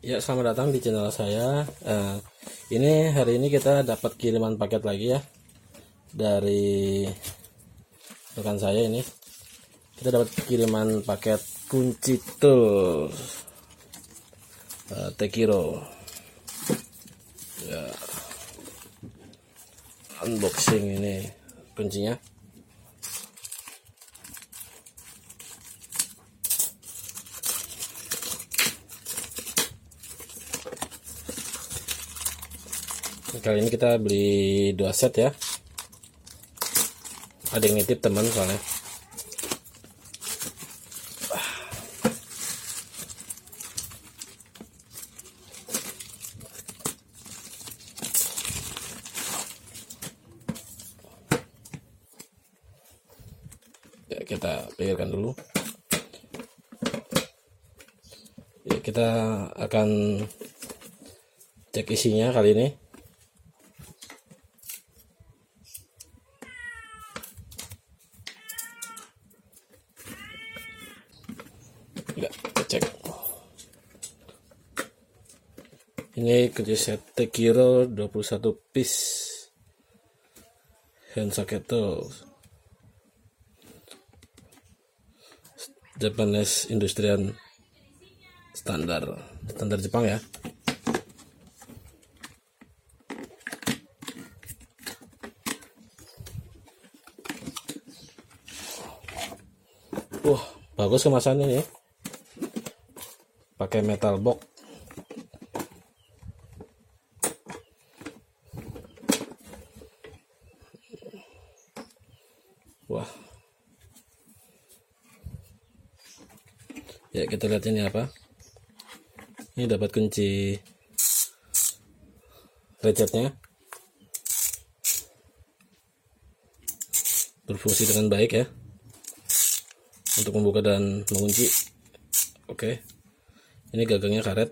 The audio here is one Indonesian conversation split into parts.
Ya, selamat datang di channel saya. Ini hari ini kita dapat kiriman paket lagi ya dari rekan saya ini. Kita dapat kiriman paket kunci tool Tekiro. Ya, unboxing ini kuncinya. Kali ini kita beli 2 set ya. Ada yang nitip teman soalnya. Ya, kita pikirkan dulu. Ya, kita akan cek isinya kali ini. Enggak, kita cek. Ini kunci set Tekiro 21 piece hand socket tool Japanese Industrial standar Jepang ya. Bagus kemasannya ya, pakai metal box. Wah, ya kita lihat ini apa. Ini dapat kunci ratchetnya, berfungsi dengan baik ya untuk membuka dan mengunci. Oke, ini gagangnya karet.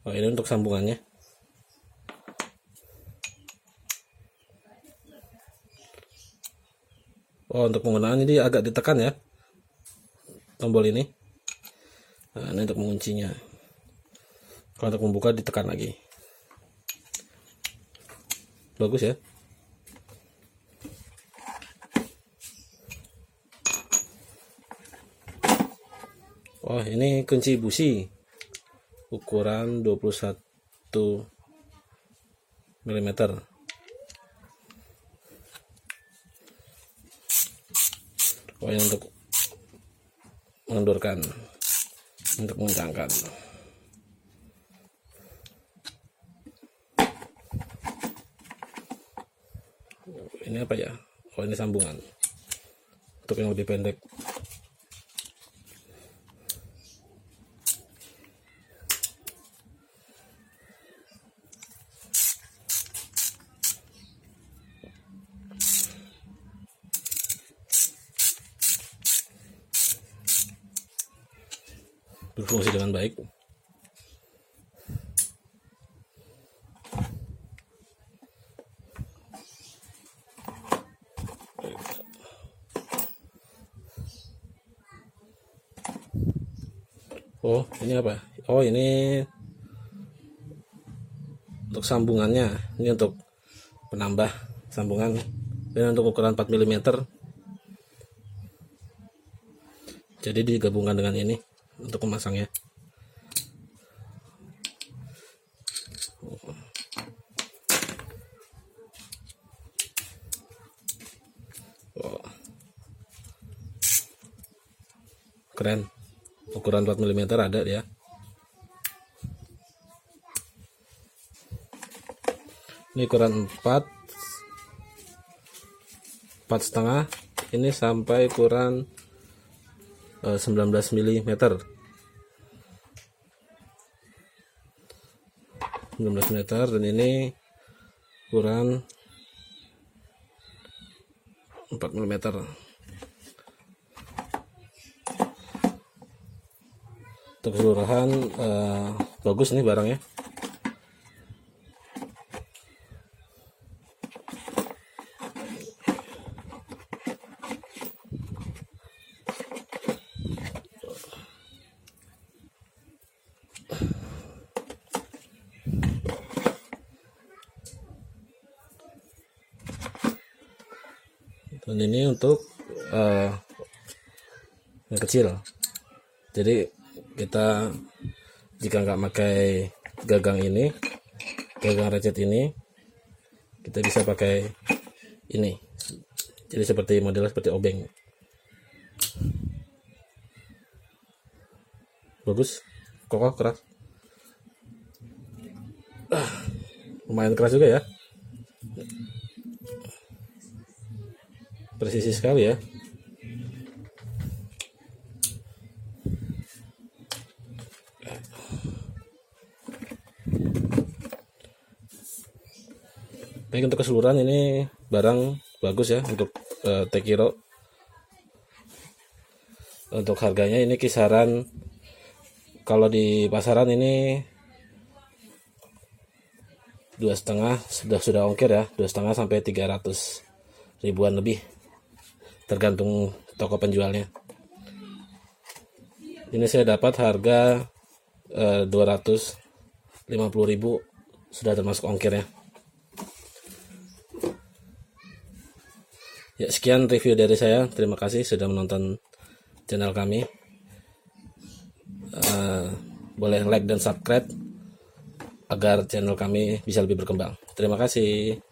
Oh, ini untuk sambungannya. Oh, untuk penggunaan ini agak ditekan ya tombol ini. Nah, ini untuk menguncinya. Kalau untuk membuka ditekan lagi. Bagus ya. Oh, ini kunci busi ukuran 21 mm. Oh, ini untuk mengendurkan, untuk mengencangkan. Ini apa ya? Oh, ini sambungan untuk yang lebih pendek. Berfungsi dengan baik. Oh, ini apa? Oh, ini untuk sambungannya. Ini untuk penambah sambungan. Ini untuk ukuran 4 mm. Jadi digabungkan dengan ini untuk memasangnya. Oh, keren. Ukuran 4 mm ada ya. Ini ukuran 4 setengah. Ini sampai ukuran 19 mm. 19 meter, dan ini ukuran 4 mm. Untuk keseluruhan bagus nih barangnya. Dan ini untuk yang kecil. Jadi kita jika nggak pakai gagang ini, gagang ratchet ini, kita bisa pakai ini. Jadi seperti modelnya seperti obeng. Bagus, kokoh, keras. Lumayan keras juga ya. Presisi sekali ya. Baik, untuk keseluruhan ini barang bagus ya untuk Tekiro. Untuk harganya ini kisaran, kalau di pasaran ini 2,5 sudah ongkir ya, 2,5 sampai 300 ribuan lebih, tergantung toko penjualnya. Ini saya dapat harga 250.000, sudah termasuk ongkirnya. Ya, sekian review dari saya. Terima kasih sudah menonton channel kami. Boleh like dan subscribe agar channel kami bisa lebih berkembang. Terima kasih.